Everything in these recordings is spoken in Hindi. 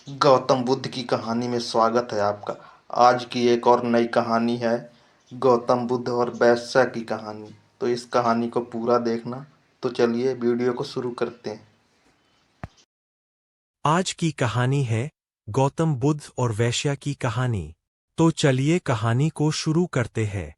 गौतम बुद्ध की कहानी में स्वागत है आपका। आज की एक और नई कहानी है, गौतम बुद्ध और वैश्या की कहानी। तो इस कहानी को पूरा देखना। तो चलिए वीडियो को शुरू करते हैं। आज की कहानी है गौतम बुद्ध और वैश्या की कहानी। तो चलिए कहानी को शुरू करते हैं।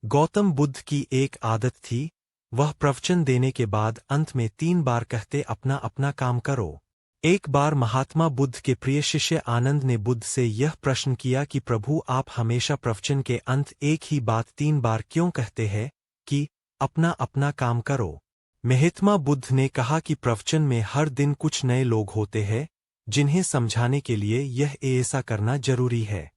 गौतम बुद्ध की एक आदत थी, वह प्रवचन देने के बाद अंत में 3 बार कहते अपना अपना काम करो। एक बार महात्मा बुद्ध के प्रिय शिष्य आनंद ने बुद्ध से यह प्रश्न किया कि प्रभु, आप हमेशा प्रवचन के अंत एक ही बात 3 बार क्यों कहते हैं कि अपना अपना काम करो। महात्मा बुद्ध ने कहा कि प्रवचन में हर दिन कुछ नए लोग होते हैं, जिन्हें समझाने के लिए यह ऐसा करना जरूरी है।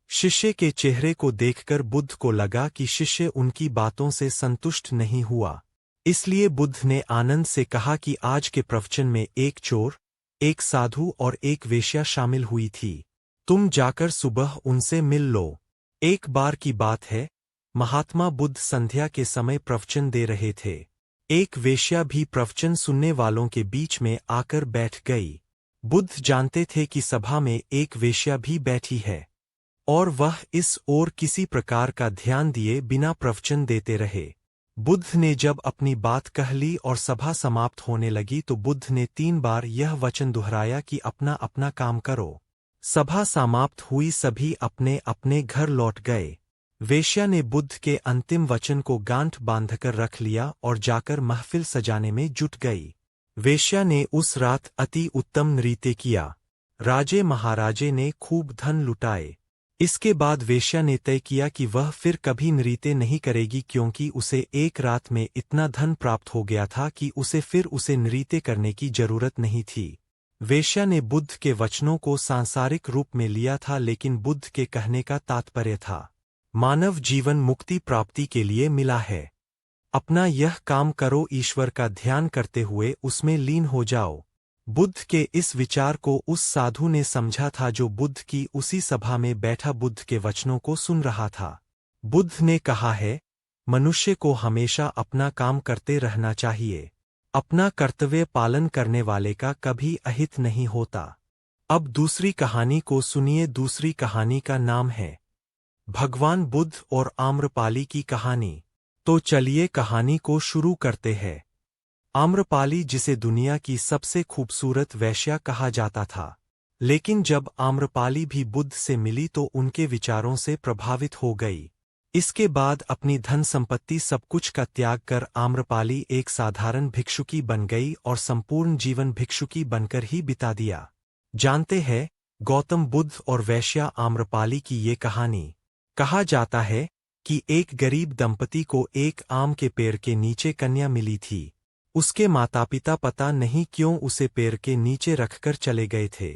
शिष्य के चेहरे को देखकर बुद्ध को लगा कि शिष्य उनकी बातों से संतुष्ट नहीं हुआ। इसलिए बुद्ध ने आनंद से कहा कि आज के प्रवचन में एक चोर, एक साधु और एक वेश्या शामिल हुई थी। तुम जाकर सुबह उनसे मिल लो। एक बार की बात है, महात्मा बुद्ध संध्या के समय प्रवचन दे रहे थे। एक वेश्या भी प्रवचन सुनने वालों के बीच में आकर बैठ गई। बुद्ध जानते थे कि सभा में एक वेश्या भी बैठी है, और वह इस ओर किसी प्रकार का ध्यान दिए बिना प्रवचन देते रहे। बुद्ध ने जब अपनी बात कह ली और सभा समाप्त होने लगी तो बुद्ध ने 3 बार यह वचन दोहराया कि अपना अपना काम करो। सभा समाप्त हुई, सभी अपने अपने घर लौट गए। वेश्या ने बुद्ध के अंतिम वचन को गांठ बांधकर रख लिया और जाकर महफिल सजाने में जुट गई। वेश्या ने उस रात अति उत्तम नृत्य किया। राजे महाराजे ने खूब धन लुटाए। इसके बाद वेश्या ने तय किया कि वह फिर कभी नृत्य नहीं करेगी, क्योंकि उसे एक रात में इतना धन प्राप्त हो गया था कि उसे नृत्य करने की जरूरत नहीं थी। वेश्या ने बुद्ध के वचनों को सांसारिक रूप में लिया था, लेकिन बुद्ध के कहने का तात्पर्य था, मानव जीवन मुक्ति प्राप्ति के लिए मिला है। अपना यह काम करो, ईश्वर का ध्यान करते हुए उसमें लीन हो जाओ। बुद्ध के इस विचार को उस साधु ने समझा था जो बुद्ध की उसी सभा में बैठा बुद्ध के वचनों को सुन रहा था। बुद्ध ने कहा है, मनुष्य को हमेशा अपना काम करते रहना चाहिए। अपना कर्तव्य पालन करने वाले का कभी अहित नहीं होता। अब दूसरी कहानी को सुनिए। दूसरी कहानी का नाम है भगवान बुद्ध और आम्रपाली की कहानी। तो चलिए कहानी को शुरू करते हैं। आम्रपाली, जिसे दुनिया की सबसे खूबसूरत वेश्या कहा जाता था, लेकिन जब आम्रपाली भी बुद्ध से मिली तो उनके विचारों से प्रभावित हो गई। इसके बाद अपनी धन संपत्ति सब कुछ का त्याग कर आम्रपाली एक साधारण भिक्षुकी बन गई और संपूर्ण जीवन भिक्षुकी बनकर ही बिता दिया। जानते हैं गौतम बुद्ध और वेश्या आम्रपाली की ये कहानी। कहा जाता है कि एक गरीब दंपति को एक आम के पेड़ के नीचे कन्या मिली थी। उसके माता पिता पता नहीं क्यों उसे पेड़ के नीचे रखकर चले गए थे।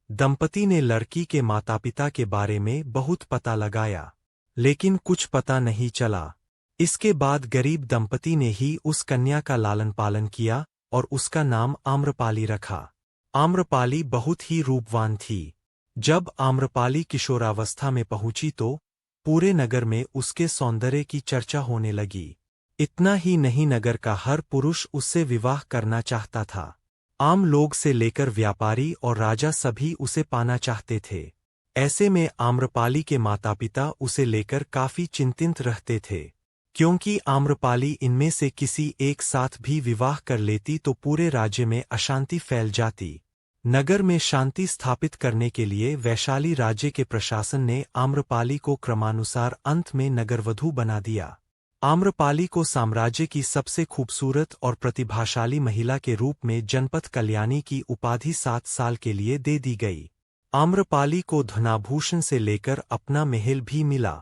दंपति ने लड़की के माता पिता के बारे में बहुत पता लगाया, लेकिन कुछ पता नहीं चला। इसके बाद गरीब दंपति ने ही उस कन्या का लालन पालन किया और उसका नाम आम्रपाली रखा। आम्रपाली बहुत ही रूपवान थी। जब आम्रपाली किशोरावस्था में पहुंची तो पूरे नगर में उसके सौंदर्य की चर्चा होने लगी। इतना ही नहीं, नगर का हर पुरुष उससे विवाह करना चाहता था। आम लोग से लेकर व्यापारी और राजा सभी उसे पाना चाहते थे। ऐसे में आम्रपाली के माता पिता उसे लेकर काफी चिंतित रहते थे, क्योंकि आम्रपाली इनमें से किसी एक साथ भी विवाह कर लेती तो पूरे राज्य में अशांति फैल जाती। नगर में शांति स्थापित करने के लिए वैशाली राज्य के प्रशासन ने आम्रपाली को क्रमानुसार अंत में नगरवधू बना दिया। आम्रपाली को साम्राज्य की सबसे खूबसूरत और प्रतिभाशाली महिला के रूप में जनपद कल्याणी की उपाधि 7 साल के लिए दे दी गई। आम्रपाली को धनाभूषण से लेकर अपना महल भी मिला।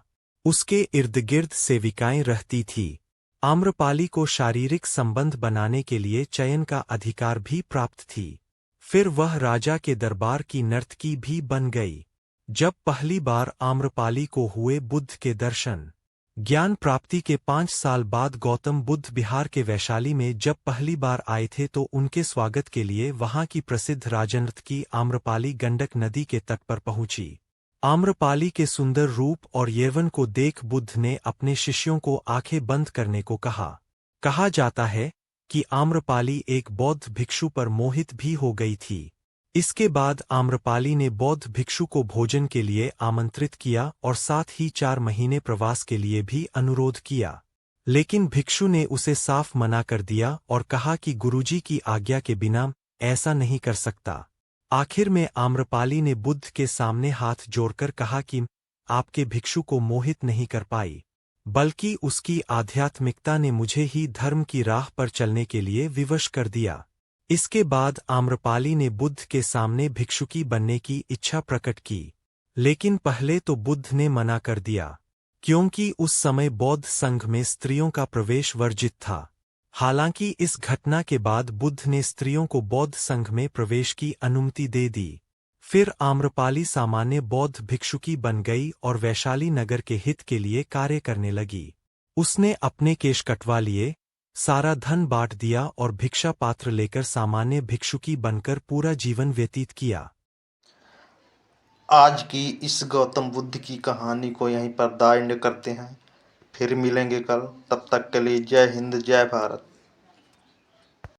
उसके इर्द गिर्द सेविकाएं रहती थी। आम्रपाली को शारीरिक संबंध बनाने के लिए चयन का अधिकार भी प्राप्त थी। फिर वह राजा के दरबार की नर्तकी भी बन गई। जब पहली बार आम्रपाली को हुए बुद्ध के दर्शन, ज्ञान प्राप्ति के 5 साल बाद गौतम बुद्ध बिहार के वैशाली में जब पहली बार आए थे तो उनके स्वागत के लिए वहां की प्रसिद्ध राजनर्तकी आम्रपाली गंडक नदी के तट पर पहुंची। आम्रपाली के सुंदर रूप और यौवन को देख बुद्ध ने अपने शिष्यों को आंखें बंद करने को कहा। कहा जाता है कि आम्रपाली एक बौद्ध भिक्षु पर मोहित भी हो गई थी। इसके बाद आम्रपाली ने बौद्ध भिक्षु को भोजन के लिए आमंत्रित किया और साथ ही 4 महीने प्रवास के लिए भी अनुरोध किया। लेकिन भिक्षु ने उसे साफ मना कर दिया और कहा कि गुरुजी की आज्ञा के बिना ऐसा नहीं कर सकता। आखिर में आम्रपाली ने बुद्ध के सामने हाथ जोड़कर कहा कि आपके भिक्षु को मोहित नहीं कर पाई, बल्कि उसकी आध्यात्मिकता ने मुझे ही धर्म की राह पर चलने के लिए विवश कर दिया। इसके बाद आम्रपाली ने बुद्ध के सामने भिक्षुकी बनने की इच्छा प्रकट की, लेकिन पहले तो बुद्ध ने मना कर दिया, क्योंकि उस समय बौद्ध संघ में स्त्रियों का प्रवेश वर्जित था। हालांकि इस घटना के बाद बुद्ध ने स्त्रियों को बौद्ध संघ में प्रवेश की अनुमति दे दी। फिर आम्रपाली सामान्य बौद्ध भिक्षुकी बन गई और वैशाली नगर के हित के लिए कार्य करने लगी। उसने अपने केश कटवा लिए, सारा धन बांट दिया और भिक्षा पात्र लेकर सामान्य भिक्षुकी बनकर पूरा जीवन व्यतीत किया। आज की इस गौतम बुद्ध की कहानी को यहीं पर द एंड करते हैं। फिर मिलेंगे कल, तब तक के लिए जय हिंद जय भारत।